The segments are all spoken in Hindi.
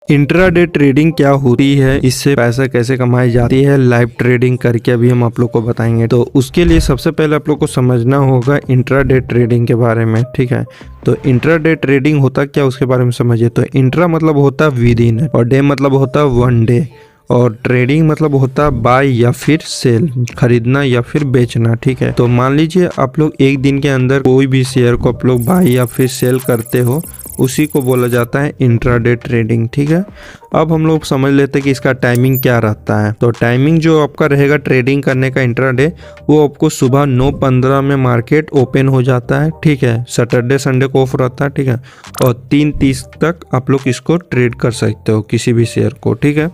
इंट्राडे ट्रेडिंग क्या होती है, इससे पैसा कैसे कमाई जाती है, लाइव ट्रेडिंग करके अभी हम आप लोग को बताएंगे। तो उसके लिए सबसे पहले आप लोग को समझना होगा इंट्राडे ट्रेडिंग के बारे में, ठीक है। तो इंट्राडे ट्रेडिंग होता क्या, उसके बारे में समझिए। तो इंट्रा मतलब होता विद इन, और डे मतलब होता वन डे, और ट्रेडिंग मतलब होता बाय या फिर सेल, खरीदना या फिर बेचना, ठीक है। तो मान लीजिए आप लोग एक दिन के अंदर कोई भी शेयर को आप लोग बाय या फिर सेल करते हो, उसी को बोला जाता है इंट्राडे ट्रेडिंग, ठीक है। अब हम लोग समझ लेते हैं कि इसका टाइमिंग क्या रहता है। तो टाइमिंग जो आपका रहेगा ट्रेडिंग करने का इंट्राडे, वो आपको सुबह 9:15 में मार्केट ओपन हो जाता है, ठीक है। सैटरडे संडे को ऑफ रहता है, ठीक है। और 3:30 तक आप लोग इसको ट्रेड कर सकते हो किसी भी शेयर को, ठीक है।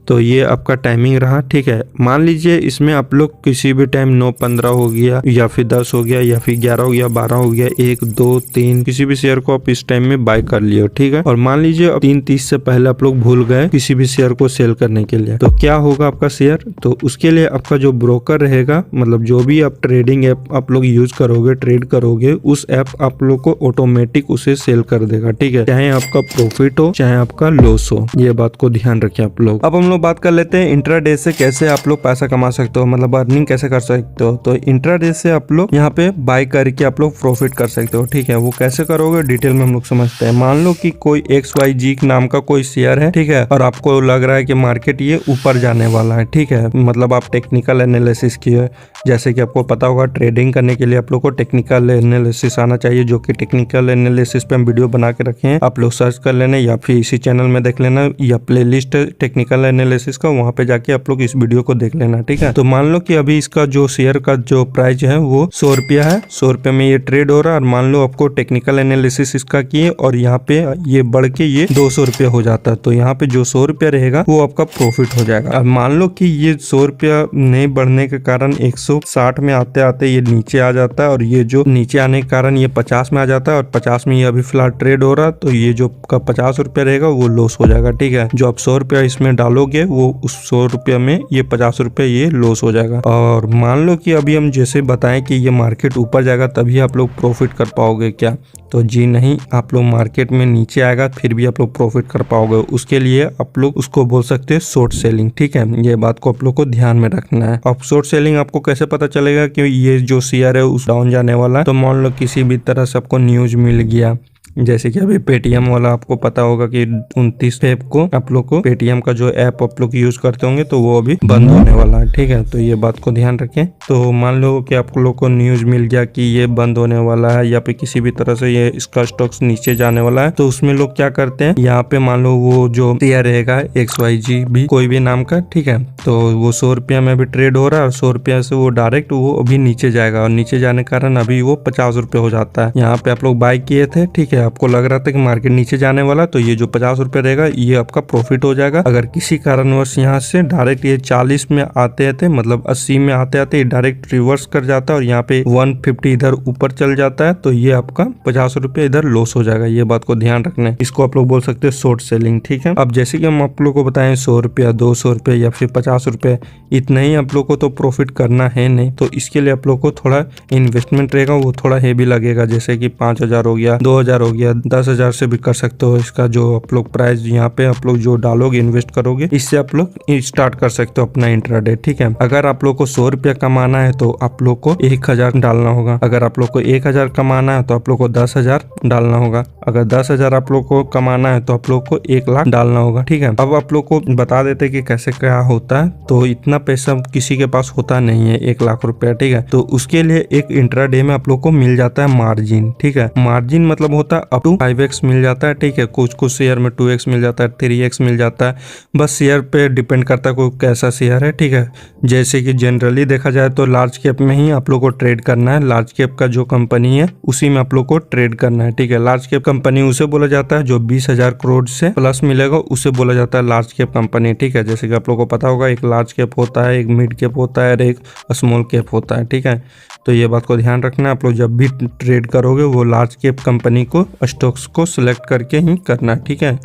तो ये आपका टाइमिंग रहा, ठीक है। मान लीजिए इसमें आप लोग किसी भी टाइम 9:15 हो गया या फिर 10 हो गया या फिर 11 हो गया, 12 हो गया, 1 2 3 किसी भी शेयर को आप इस टाइम में बाय कर लियो, ठीक है। और मान लीजिए 3:30 से पहले आप लोग भूल गए किसी भी शेयर को सेल करने के लिए, तो क्या होगा आपका शेयर। तो उसके लिए आपका जो ब्रोकर रहेगा, मतलब जो भी आप ट्रेडिंग ऐप आप लोग यूज करोगे, ट्रेड करोगे, उस ऐप आप लोग को ऑटोमेटिक उसे सेल कर देगा, ठीक है। चाहे आपका प्रॉफिट हो चाहे आपका लॉस हो, ये बात को ध्यान रखें आप लोग। अब हम लोग बात कर लेते हैं इंट्राडे से कैसे आप लोग पैसा कमा सकते हो, मतलब अर्निंग कैसे कर सकते हो। तो इंट्राडे से आप लोग यहाँ पे बाय करके आप लोग प्रॉफिट कर सकते हो, ठीक है। वो कैसे करोगे डिटेल में हम लोग समझते हैं। मान लो कि कोई XYG नाम का कोई शेयर है, ठीक है, और आपको लग रहा है कि मार्केट ये ऊपर जाने वाला है, ठीक है। मतलब आप टेक्निकल एनालिसिस किए, जैसे कि आपको पता होगा ट्रेडिंग करने के लिए आप लोग को टेक्निकल एनालिसिस आना चाहिए, जो कि टेक्निकल एनालिसिस पे हम वीडियो बना के रखे हैं, आप लोग सर्च कर लेना या फिर इसी चैनल में देख लेना, या प्लेलिस्ट टेक्निकल एनालिसिस का, वहां पे जाके आप लोग इस वीडियो को देख लेना, ठीक है। तो मान लो कि अभी इसका जो शेयर का जो प्राइस है वो 100 रुपया है, 100 रुपये में ये ट्रेड हो रहा है। और मान लो आपको टेक्निकल एनालिसिस इसका किए और यहाँ पे ये बढ़ के ये 200 रुपया हो जाता है, तो यहाँ पे जो 100 रुपया रहेगा वो आपका प्रॉफिट हो जाएगा। अब मान लो कि ये 100 रुपया नहीं बढ़ने के कारण 160 में आते आते ये नीचे आ जाता है, और ये जो नीचे आने के कारण ये 50 में आ जाता है, और 50 में ये अभी फिलहाल ट्रेड हो रहा है, तो ये जो का 50 रुपया रहेगा वो लॉस हो जाएगा, ठीक है। जो आप 100 रुपया इसमें डालोगे वो उस 100 रुपया में ये 50 रुपया ये लॉस हो जाएगा। और मान लो कि अभी हम जैसे बताएं कि ये मार्केट ऊपर जाएगा तभी आप लोग प्रॉफिट कर पाओगे क्या, तो जी नहीं, आप लोग मार्केट में नीचे आएगा फिर भी आप लोग प्रॉफिट कर पाओगे। उसके लिए आप लोग उसको बोल सकते हैं शॉर्ट सेलिंग, ठीक है। ये बात को आप लोग को ध्यान में रखना है। अब शॉर्ट सेलिंग आपको कैसे पता चलेगा कि ये जो शेयर है उस डाउन जाने वाला है। तो मान लो किसी भी तरह से आपको न्यूज मिल गया, जैसे कि अभी पेटीएम वाला आपको पता होगा कि 29 फेब को आप लोग को पेटीएम का जो ऐप आप लोग यूज करते होंगे तो वो अभी बंद होने वाला है, ठीक है। तो ये बात को ध्यान रखें। तो मान लो कि आप लोग को न्यूज मिल गया कि ये बंद होने वाला है, या फिर किसी भी तरह से ये इसका स्टॉक्स नीचे जाने वाला है, तो उसमें लोग क्या करते हैं, यहाँ पे मान लो वो जो शेयर रहेगा XYG भी कोई भी नाम का, ठीक है, तो वो 100 रुपया में भी ट्रेड हो रहा है, और 100 रुपया से वो डायरेक्ट वो अभी नीचे जाएगा, और नीचे जाने के कारण अभी वो 50 रुपये हो जाता है। यहाँ पे आप लोग बाय किए थे, ठीक है, आपको लग रहा था कि मार्केट नीचे जाने वाला, तो ये जो 50 रुपये रहेगा ये आपका प्रॉफिट हो जाएगा। अगर किसी कारणवश यहाँ से डायरेक्ट ये 40 में आते आते, मतलब 80 में आते आते डायरेक्ट रिवर्स कर जाता है और यहाँ पे 150 इधर ऊपर चल जाता है, तो ये आपका 50 रुपये इधर लॉस हो जाएगा। ये बात को ध्यान रखना है। इसको आप लोग बोल सकते हैं शॉर्ट सेलिंग, ठीक है। अब जैसे कि हम आप लोग को बताएं 100 रुपया, 200 रुपये या फिर 50 रुपये, इतना ही आप लोग को तो प्रॉफिट करना है नहीं, तो इसके लिए आप लोग को थोड़ा इन्वेस्टमेंट रहेगा, वो थोड़ा हेवी लगेगा। जैसे कि 5000 हो गया, 2000 हो गया, 10,000 से भी कर सकते हो। इसका जो आप लोग प्राइस यहाँ पे आप लोग जो डालोगे, इन्वेस्ट करोगे, इससे आप लोग स्टार्ट कर सकते हो अपना इंट्राडे, ठीक है। अगर आप लोग को 100 रुपया कमाना है तो आप लोग को 1000 डालना होगा। अगर आप लोग को 1000 कमाना है तो आप लोग को 10,000 डालना होगा। अगर 10,000 आप लोग को कमाना है तो आप लोग को 1 लाख डालना होगा, ठीक है। अब आप लोग को बता देते कि कैसे क्या होता है। तो इतना पैसा किसी के पास होता नहीं है 1 लाख रुपया, ठीक है। तो उसके लिए एक इंट्राडे में आप लोग को मिल जाता है मार्जिन, ठीक है। मार्जिन मतलब होता है अप टू 5x मिल जाता है, ठीक है। कुछ शेयर में 2x मिल जाता है, 3x मिल जाता है, बस शेयर पे डिपेंड करता है कोई कैसा शेयर है, ठीक है। जैसे कि जनरली देखा जाए तो लार्ज कैप में ही आप लोग को ट्रेड करना है। लार्ज कैप का जो कंपनी है उसी में आप लोग को ट्रेड करना है, ठीक है। लार्ज कैप कंपनी उसे बोला जाता है जो 20,000 करोड़ से प्लस मिलेगा, उसे बोला जाता है लार्ज कैप कंपनी, ठीक है। जैसे कि आप लोग को पता होगा एक लार्ज कैप होता है, एक मिड कैप होता है और एक स्मॉल कैप होता है, ठीक है। तो ये बात को ध्यान रखना है। आप लोग जब भी ट्रेड करोगे वो लार्ज कैप कंपनी को स्टॉक्स को सिलेक्ट करके ही करना है, ठीक है।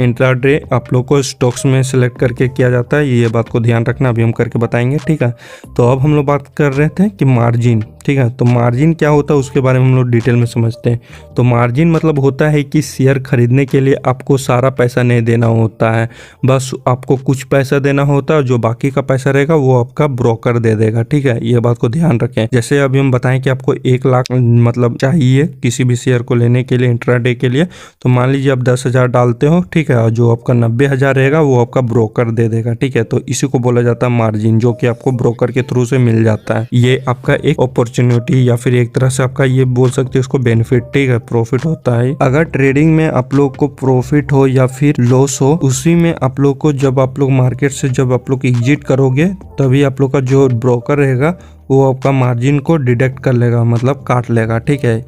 इंट्राडे आप लोग को स्टॉक्स में सिलेक्ट करके किया जाता है, ये बात को ध्यान रखना, अभी हम करके बताएंगे, ठीक है। तो अब हम लोग बात कर रहे थे कि मार्जिन, ठीक है। तो मार्जिन क्या होता है उसके बारे में हम लोग डिटेल में समझते हैं। तो मार्जिन मतलब होता है कि शेयर खरीदने के लिए आपको सारा पैसा नहीं देना होता है, बस आपको कुछ पैसा देना होता है, जो बाकी का पैसा रहेगा वो आपका ब्रोकर दे देगा, ठीक है। ये बात को ध्यान रखें। जैसे अभी हम बताएं कि आपको 1 लाख मतलब चाहिए किसी भी शेयर को लेने के लिए इंट्राडे के लिए, तो मान लीजिए आप 10,000 डालते हो, ठीक है, और जो आपका 90,000 रहेगा वो आपका ब्रोकर दे देगा, ठीक है। तो इसी को बोला जाता है मार्जिन, जो कि आपको ब्रोकर के थ्रू से मिल जाता है। ये आपका एक अपॉर्चुनिटी या फिर एक तरह से आपका ये बोल सकते हैं इसको बेनिफिट, ठीक है, प्रॉफिट होता है। अगर ट्रेडिंग में आप लोग को प्रॉफिट हो या फिर लॉस हो, उसी में आप लोग को जब आप लोग मार्केट से जब आप लोग एग्जिट करोगे तभी आप लोग का जो ब्रोकर रहेगा वो आपका मार्जिन को डिडक्ट कर लेगा, मतलब काट लेगा, ठीक है।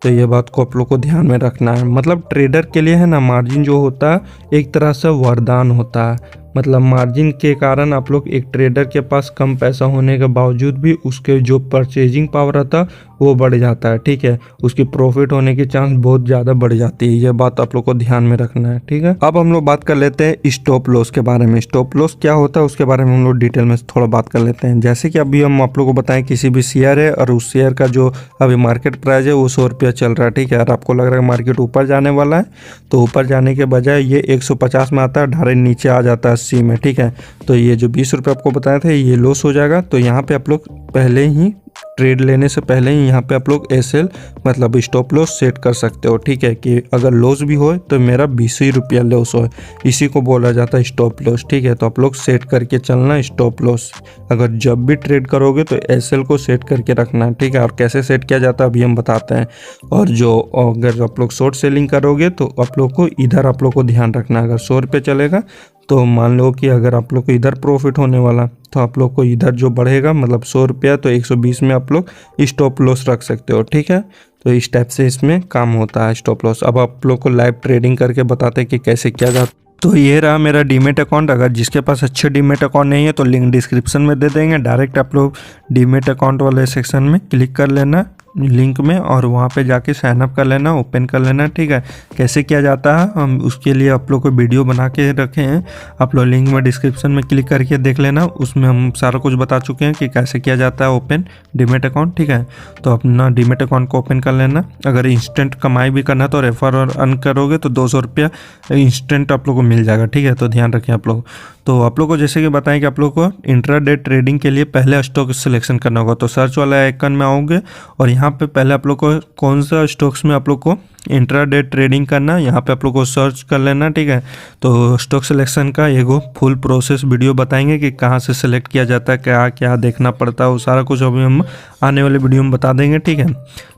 तो ये बात को आप लोग को ध्यान में रखना है। मतलब ट्रेडर के लिए है ना, मार्जिन जो होता है एक तरह से वरदान होता है। मतलब मार्जिन के कारण आप लोग एक ट्रेडर के पास कम पैसा होने के बावजूद भी उसके जो परचेजिंग पावर रहता वो बढ़ जाता है, ठीक है। उसकी प्रॉफिट होने की चांस बहुत ज़्यादा बढ़ जाती है। ये बात आप लोग को ध्यान में रखना है, ठीक है। अब हम लोग बात कर लेते हैं स्टॉप लॉस के बारे में। स्टॉप लॉस क्या होता है उसके बारे में हम लोग डिटेल में थोड़ा बात कर लेते हैं। जैसे कि अभी हम आप लोग को बताएं किसी भी शेयर है और उस शेयर का जो अभी मार्केट प्राइस है वो 100 रुपया चल रहा है, ठीक है। और आपको लग रहा है मार्केट ऊपर जाने वाला है, तो ऊपर जाने के बजाय ये 150 में आता है, ढारे नीचे आ जाता है 80 में, ठीक है। तो ये जो 20 रुपये आपको बताए थे ये लॉस हो जाएगा। तो यहाँ पे आप लोग पहले ही ट्रेड लेने से पहले ही यहाँ पे आप लोग एसएल मतलब स्टॉप लॉस सेट कर सकते हो, ठीक है, कि अगर लॉस भी हो तो मेरा 20 ही रुपया लॉस हो, इसी को बोला जाता है स्टॉप लॉस, ठीक है। तो आप लोग सेट करके चलना स्टॉप लॉस। अगर जब भी ट्रेड करोगे तो एसएल को सेट करके रखना है, ठीक है। और कैसे सेट किया जाता है अभी हम बताते हैं। और जो अगर आप लोग शॉर्ट सेलिंग करोगे तो आप लोग को इधर आप लोग को ध्यान रखना, अगर 100 रुपये चलेगा तो मान लो कि अगर आप लोग को इधर प्रॉफिट होने वाला तो आप लोग को इधर जो बढ़ेगा मतलब 100 रुपया तो 120 में आप लोग स्टॉप लॉस रख सकते हो, ठीक है। तो इस टाइप से इसमें काम होता है स्टॉप लॉस। अब आप लोग को लाइव ट्रेडिंग करके बताते हैं कि कैसे किया जाता है। तो ये रहा मेरा डीमेट अकाउंट। अगर जिसके पास अच्छे डीमेट अकाउंट नहीं है तो लिंक डिस्क्रिप्शन में दे देंगे, डायरेक्ट आप लोग डीमेट अकाउंट वाले सेक्शन में क्लिक कर लेना लिंक में और वहाँ पे जाके साइन अप कर लेना, ओपन कर लेना, ठीक है। कैसे किया जाता है हम उसके लिए आप लोग को वीडियो बना के रखे हैं, आप लोग लिंक में डिस्क्रिप्शन में क्लिक करके देख लेना, उसमें हम सारा कुछ बता चुके हैं कि कैसे किया जाता है ओपन डीमेट अकाउंट, ठीक है। तो अपना डीमेट अकाउंट को ओपन कर लेना। अगर इंस्टेंट कमाई भी करना तो रेफर और अर्न करोगे तो 200 रुपया इंस्टेंट आप लोग को मिल जाएगा, ठीक है। तो ध्यान रखें आप लोग। तो आप लोग को जैसे कि बताएं कि आप लोग को इंट्राडे ट्रेडिंग के लिए पहले स्टॉक सिलेक्शन करना होगा। तो सर्च वाला आइकन में आओगे और यहाँ पे पहले आप लोग को कौन सा स्टॉक्स में आप लोग को इंट्राडे ट्रेडिंग करना है यहाँ पे आप लोग को सर्च कर लेना, ठीक है। तो स्टॉक सिलेक्शन का एगो फुल प्रोसेस वीडियो बताएंगे कि कहाँ से सिलेक्ट किया जाता है, क्या क्या देखना पड़ता है, वो सारा कुछ अभी हम आने वाले वीडियो में बता देंगे, ठीक है।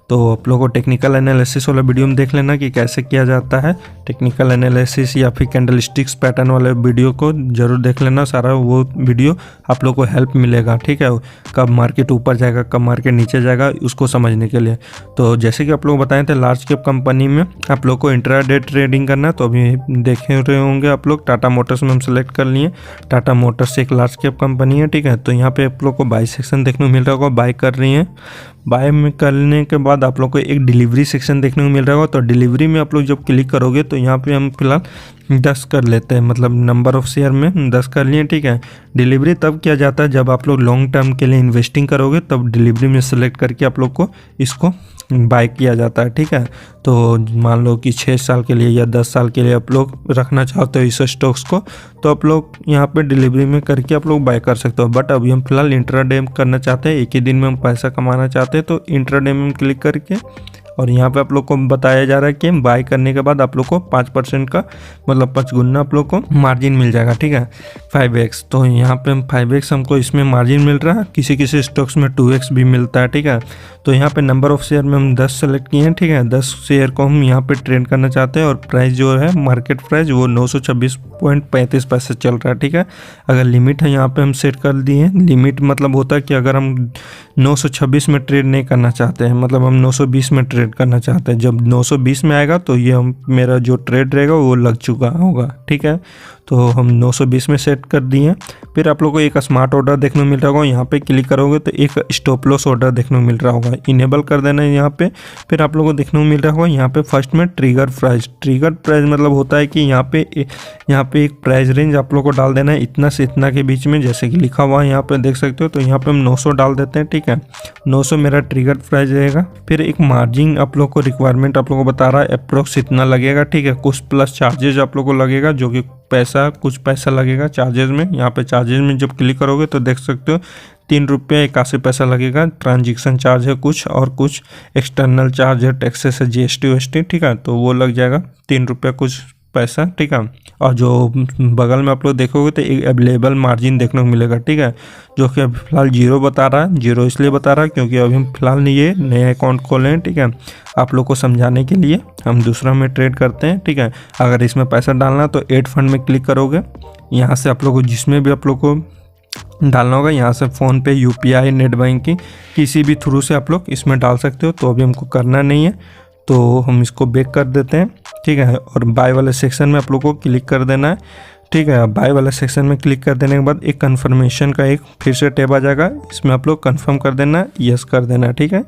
तो आप लोगों को टेक्निकल एनालिसिस वाला वीडियो में देख लेना कि कैसे किया जाता है टेक्निकल एनालिसिस, या फिर कैंडलस्टिक्स पैटर्न वाले वीडियो को जरूर देख लेना। सारा वो वीडियो आप लोग को हेल्प मिलेगा, ठीक है, कब मार्केट ऊपर जाएगा कब मार्केट नीचे जाएगा उसको समझने के लिए। तो जैसे कि आप लोग बताए थे लार्ज कैप कंपनी में आप लोग को इंट्राडे ट्रेडिंग करना है, तो अभी देखे रहे होंगे आप लोग टाटा मोटर्स में हम सेलेक्ट कर लिए। टाटा मोटर्स एक लार्ज कैप कंपनी है, ठीक है। तो यहाँ पे आप लोग को बाई सेक्शन देखने को मिल रहा होगा, बाई कर रही है। बाय में करने के बाद आप लोग को एक डिलीवरी सेक्शन देखने को मिल रहा होगा। तो डिलीवरी में आप लोग जब क्लिक करोगे तो यहाँ पे हम फिलहाल 10 कर लेते हैं, मतलब नंबर ऑफ शेयर में 10 कर लिए, ठीक है। डिलीवरी तब किया जाता है जब आप लोग लॉन्ग टर्म के लिए इन्वेस्टिंग करोगे, तब डिलीवरी में सेलेक्ट करके आप लोग को इसको बाय किया जाता है, ठीक है। तो मान लो कि 6 साल के लिए या 10 साल के लिए आप लोग रखना चाहते हो इस स्टॉक्स को, तो आप लोग यहाँ पे डिलीवरी में करके आप लोग बाय कर सकते हो। बट अभी हम फिलहाल इंट्राडे करना चाहते हैं, एक ही दिन में हम पैसा कमाना चाहते हैं, तो इंट्राडे में क्लिक करके और यहाँ पे आप लोग को बताया जा रहा है कि बाय करने के बाद आप लोग को 5% का मतलब 5 गुना आप लोग को मार्जिन मिल जाएगा, ठीक है, 5x। तो यहाँ पे 5x हमको इसमें मार्जिन मिल रहा है, किसी किसी स्टॉक्स में 2x भी मिलता है, ठीक है। तो यहाँ पे नंबर ऑफ शेयर में हम 10 सेलेक्ट किए हैं, ठीक है। 10 शेयर को हम यहाँ पे ट्रेड करना चाहते हैं और प्राइस जो है मार्केट प्राइस वो 926.35 पैसे चल रहा है, ठीक है। अगर लिमिट है यहाँ पे हम सेट कर दिए। लिमिट मतलब होता है कि अगर हम 926 में ट्रेड नहीं करना चाहते हैं, मतलब हम 920 में ट्रेड करना चाहते हैं, जब 920 में आएगा तो ये हम मेरा जो ट्रेड रहेगा वो लग चुका होगा, ठीक है। तो हम 920 में सेट कर दिए। फिर आप लोग को एक स्मार्ट ऑर्डर देखने को मिल रहा होगा, यहाँ पे क्लिक करोगे तो एक स्टॉप लॉस ऑर्डर देखने को मिल रहा होगा, इनेबल कर देना है यहाँ पे। फिर आप लोग को देखने को मिल रहा होगा यहाँ पे फर्स्ट में ट्रिगर प्राइस। ट्रिगर प्राइस मतलब होता है कि यहाँ पे एक प्राइस रेंज आप लोग को डाल देना है इतना से इतना के बीच में, जैसे कि लिखा हुआ है यहाँ पे देख सकते हो। तो यहाँ पे हम 900 डाल देते हैं, ठीक है, 900 मेरा ट्रिगर प्राइस रहेगा। फिर एक मार्जिन आप लोग को रिक्वायरमेंट आप लोग को बता रहा है अप्रोक्स इतना लगेगा, ठीक है, कुछ प्लस चार्जेज आप लोग को लगेगा, जो कि कुछ पैसा लगेगा चार्जेस में। यहाँ पे चार्जेस में जब क्लिक करोगे तो देख सकते हो 3 रुपये 81 पैसा लगेगा, ट्रांजेक्शन चार्ज है कुछ, और कुछ एक्सटर्नल चार्ज है, टैक्सेस है, GST WST, ठीक है, तो वो लग जाएगा 3 रुपये कुछ पैसा, ठीक है। और जो बगल में आप लोग देखोगे तो एक अवेलेबल मार्जिन देखने को मिलेगा, ठीक है, जो कि अभी फिलहाल 0 बता रहा है। 0 इसलिए बता रहा है क्योंकि अभी हम फिलहाल ये नया अकाउंट खोले हैं, ठीक है, आप लोग को समझाने के लिए हम दूसरा में ट्रेड करते हैं, ठीक है। अगर इसमें पैसा डालना तो एड फंड में क्लिक करोगे, यहाँ से आप लोग को जिसमें भी आप लोग को डालना होगा, यहाँ से फ़ोनपे, UPI, नेट बैंकिंग किसी भी थ्रू से आप लोग इसमें डाल सकते हो। तो अभी हमको करना नहीं है, तो हम इसको बैक कर देते हैं, ठीक है। और बाय वाले सेक्शन में आप लोग को क्लिक कर देना है, ठीक है। बाय वाले सेक्शन में क्लिक कर देने के बाद एक कन्फर्मेशन का एक फिर से टैब आ जाएगा, इसमें आप लोग कंफर्म कर देना है, यस कर देना है, ठीक है।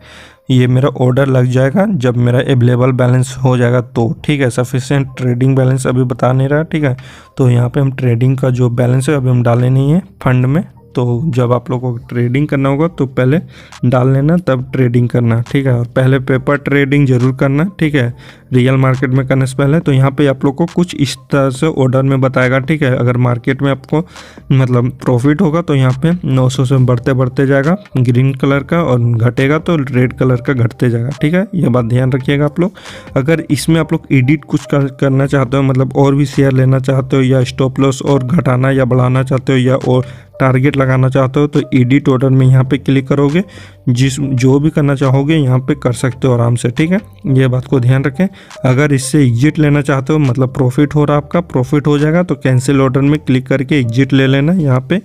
ये मेरा ऑर्डर लग जाएगा जब मेरा अवेलेबल बैलेंस हो जाएगा तो, ठीक है। सफिशिएंट ट्रेडिंग बैलेंस अभी बता नहीं रहा, ठीक है। तो यहाँ पे हम ट्रेडिंग का जो बैलेंस है अभी हम डाले नहीं है फंड में, तो जब आप लोगों को ट्रेडिंग करना होगा तो पहले डाल लेना तब ट्रेडिंग करना, ठीक है। और पहले पेपर ट्रेडिंग जरूर करना, ठीक है, रियल मार्केट में करने से पहले। तो यहाँ पे आप लोग को कुछ इस तरह से ऑर्डर में बताएगा, ठीक है। अगर मार्केट में आपको मतलब प्रॉफिट होगा तो यहाँ पे 900 से बढ़ते जाएगा ग्रीन कलर का, और घटेगा तो रेड कलर का घटते जाएगा, ठीक है। ये बात ध्यान रखिएगा आप लोग। अगर इसमें आप लोग एडिट कुछ करना चाहते हो, मतलब और भी शेयर लेना चाहते हो, या स्टॉप लॉस और घटाना या बढ़ाना चाहते हो, या और टारगेट लगाना चाहते हो, तो एडिट ऑर्डर में यहाँ पे क्लिक करोगे, जो भी करना चाहोगे यहाँ पे कर सकते हो आराम से, ठीक है। ये बात को ध्यान रखें। अगर इससे एग्जिट लेना चाहते हो, मतलब प्रॉफिट हो रहा है आपका, प्रॉफिट हो जाएगा तो कैंसिल ऑर्डर में क्लिक करके एग्जिट ले लेना, यहाँ पे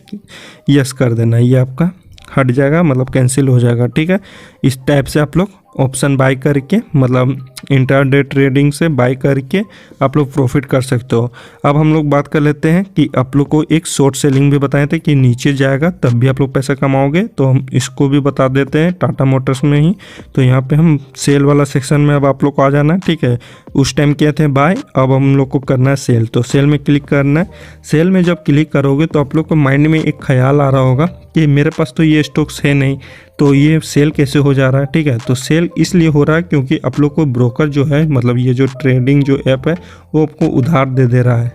यस कर देना, ये आपका हट जाएगा, मतलब कैंसिल हो जाएगा, ठीक है। इस टाइप से आप लोग ऑप्शन बाय करके, मतलब इंट्राडे ट्रेडिंग से बाय करके आप लोग प्रॉफिट कर सकते हो। अब हम लोग बात कर लेते हैं कि आप लोग को एक शॉर्ट सेलिंग भी बताए थे कि नीचे जाएगा तब भी आप लोग पैसा कमाओगे, तो हम इसको भी बता देते हैं टाटा मोटर्स में ही। तो यहाँ पे हम सेल वाला सेक्शन में अब आप लोग को आ जाना है, ठीक है। उस टाइम किए थे बाय, अब हम लोग को करना है सेल, तो सेल में क्लिक करना है। सेल में जब क्लिक करोगे तो आप लोग को माइंड में एक ख्याल आ रहा होगा कि मेरे पास तो ये स्टॉक्स है नहीं, तो ये सेल कैसे हो जा रहा है, ठीक है। तो सेल इसलिए हो रहा है क्योंकि आप लोग को ब्रोकर जो है, मतलब ये जो ट्रेडिंग जो ऐप है वो आपको उधार दे रहा है,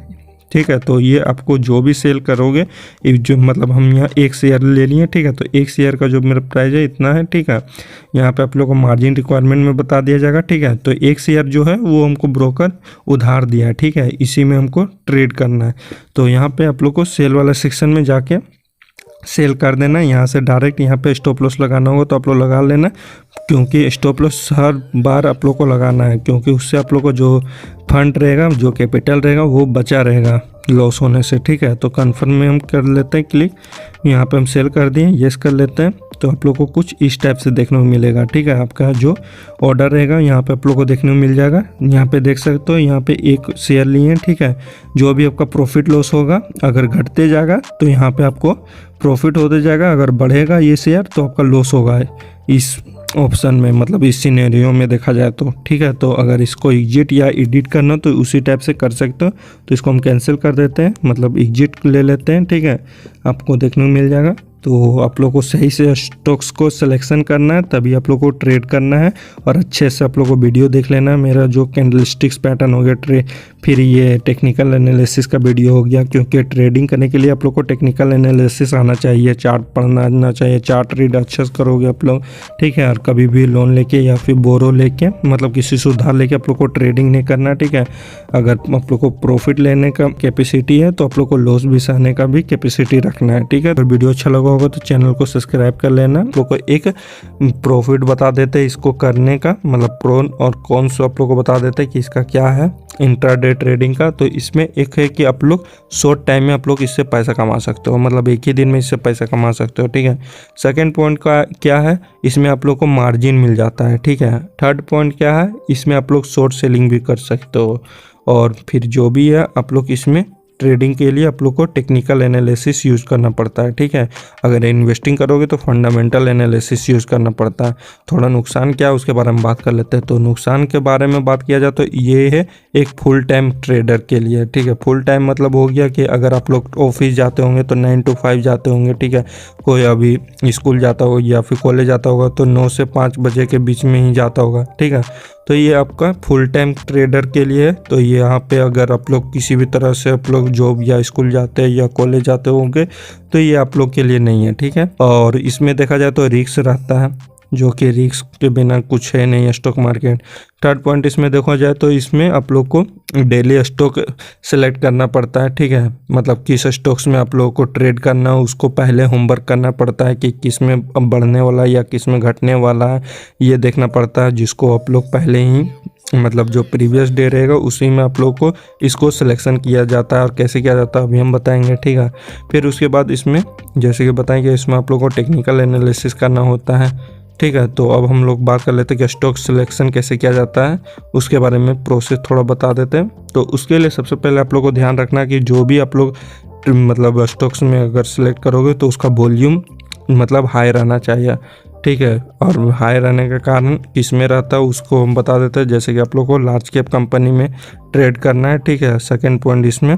ठीक है। तो ये आपको जो भी सेल करोगे, जो मतलब हम यहाँ एक शेयर ले लिए, ठीक है, तो एक शेयर का जो मेरा प्राइस है इतना है, ठीक है। यहाँ पे आप लोग को मार्जिन रिक्वायरमेंट में बता दिया जाएगा, ठीक है। तो एक शेयर जो है वो हमको ब्रोकर उधार दिया है, ठीक है, इसी में हमको ट्रेड करना है। तो यहाँ पे आप लोग को सेल वाला सेक्शन में जाके सेल कर देना। यहाँ से डायरेक्ट यहाँ पे स्टॉप लॉस लगाना होगा तो आप लोग लगा लेना, क्योंकि स्टॉप लॉस हर बार आप लोग को लगाना है, क्योंकि उससे आप लोग को जो फंड रहेगा, जो कैपिटल रहेगा वो बचा रहेगा लॉस होने से, ठीक है। तो कन्फर्म में हम कर लेते हैं क्लिक, यहाँ पे हम सेल कर दिए, यस कर लेते हैं। तो आप लोग को कुछ इस टाइप से देखने को मिलेगा, ठीक है। आपका जो ऑर्डर रहेगा यहाँ पे आप लोग को देखने को मिल जाएगा। यहाँ पे देख सकते हो, यहाँ पे एक शेयर लिए हैं, ठीक है। जो भी आपका प्रॉफिट लॉस होगा, अगर घटते जाएगा तो यहाँ पे आपको प्रॉफिट होते जाएगा, अगर बढ़ेगा ये शेयर तो आपका लॉस होगा इस ऑप्शन में, मतलब इस सिनेरियो में देखा जाए तो, ठीक है। तो अगर इसको एग्जिट या एडिट करना तो उसी टाइप से कर सकते हो। तो इसको हम कैंसिल कर देते हैं, मतलब एग्जिट ले लेते हैं, ठीक है, आपको देखने को मिल जाएगा। तो आप लोग को सही से स्टॉक्स को सिलेक्शन करना है, तभी आप लोग को ट्रेड करना है, और अच्छे से आप लोग को वीडियो देख लेना है। मेरा जो कैंडलस्टिक्स पैटर्न हो गया, फिर ये टेक्निकल एनालिसिस का वीडियो हो गया, क्योंकि ट्रेडिंग करने के लिए आप लोग को टेक्निकल एनालिसिस आना चाहिए, चार्ट पढ़ना आना चाहिए, चार्ट रीड अच्छे से करोगे आप लोग, ठीक है। और कभी भी लोन लेके या फिर बोरो लेके, मतलब किसी से उधार लेके आप लोग को ट्रेडिंग नहीं करना, ठीक है। अगर आप लोग को प्रॉफिट लेने का कैपेसिटी है तो आप लोग को लॉस भी सहने का भी कैपेसिटी रखना है, ठीक है। तो वीडियो अच्छा लगा होगा तो चैनल को सब्सक्राइब कर लेना। आप लोग को एक प्रॉफिट बता देते हैं इसको करने का, मतलब प्रो और कौन सा आप लोग को बता देते हैं कि इसका क्या है इंट्राडे ट्रेडिंग का। तो इसमें एक है कि आप लोग शॉर्ट टाइम में आप लोग इससे पैसा कमा सकते हो, मतलब एक ही दिन में इससे पैसा कमा सकते हो, ठीक है। सेकंड पॉइंट का क्या है, इसमें आप लोग को मार्जिन मिल जाता है, ठीक है। थर्ड पॉइंट क्या है, इसमें आप लोग शॉर्ट सेलिंग भी कर सकते हो, और फिर जो भी है आप लोग इसमें ट्रेडिंग के लिए आप लोग को टेक्निकल एनालिसिस यूज़ करना पड़ता है, ठीक है। अगर इन्वेस्टिंग करोगे तो फंडामेंटल एनालिसिस यूज़ करना पड़ता है। थोड़ा नुकसान क्या है उसके बारे में बात कर लेते हैं। तो नुकसान के बारे में बात किया जाए तो ये है एक फुल टाइम ट्रेडर के लिए, ठीक है। फुल टाइम मतलब हो गया कि अगर आप लोग ऑफिस जाते होंगे तो 9 to 5 जाते होंगे, ठीक है। कोई अभी स्कूल जाता होगा या फिर कॉलेज जाता होगा तो 9 से 5 बजे के बीच में ही जाता होगा, ठीक है। तो ये आपका फुल टाइम ट्रेडर के लिए है। तो ये यहाँ पे अगर आप लोग किसी भी तरह से आप लोग जॉब या स्कूल जाते हैं या कॉलेज जाते होंगे तो ये आप लोग के लिए नहीं है, ठीक है। और इसमें देखा जाए तो रिस्क रहता है, जो कि रिस्क के बिना कुछ है नहीं स्टॉक मार्केट। थर्ड पॉइंट इसमें देखा जाए तो इसमें आप लोग को डेली स्टॉक सेलेक्ट करना पड़ता है, ठीक है। मतलब किस स्टॉक्स में आप लोगों को ट्रेड करना है उसको पहले होमवर्क करना पड़ता है कि किस में बढ़ने वाला है या किस में घटने वाला है, ये देखना पड़ता है, जिसको आप लोग पहले ही मतलब जो प्रीवियस डे रहेगा उसी में आप लोग को इसको सिलेक्शन किया जाता है। और कैसे किया जाता है अभी हम बताएंगे, ठीक है। फिर उसके बाद इसमें जैसे कि बताएंगे इसमें आप लोग को टेक्निकल एनालिसिस करना होता है, ठीक है। तो अब हम लोग बात कर लेते हैं कि स्टॉक सिलेक्शन कैसे किया जाता है, उसके बारे में प्रोसेस थोड़ा बता देते हैं। तो उसके लिए सबसे पहले आप लोग को ध्यान रखना कि जो भी आप लोग मतलब स्टॉक्स में अगर सिलेक्ट करोगे तो उसका वॉल्यूम मतलब हाई रहना चाहिए, ठीक है। और हाई रहने का कारण किस में रहता है उसको हम बता देते हैं। जैसे कि आप लोग को लार्ज कैप कंपनी में ट्रेड करना है, ठीक है। सेकेंड पॉइंट इसमें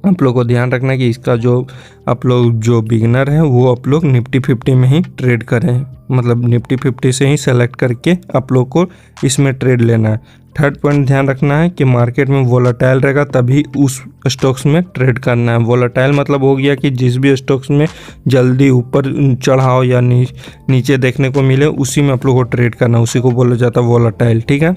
आप लोग को ध्यान रखना है कि इसका जो आप लोग जो बिगिनर है वो आप लोग निफ्टी 50 में ही ट्रेड करें, मतलब निफ्टी 50 से ही सेलेक्ट करके आप लोग को इसमें ट्रेड लेना है। थर्ड पॉइंट ध्यान रखना है कि मार्केट में वोलेटाइल रहेगा तभी उस स्टॉक्स में ट्रेड करना है। वोलेटाइल मतलब हो गया कि जिस भी स्टॉक्स में जल्दी ऊपर चढ़ाव या नीचे देखने को मिले उसी में आप लोग को ट्रेड करना है, उसी को बोला जाता है वोलेटाइल, ठीक है।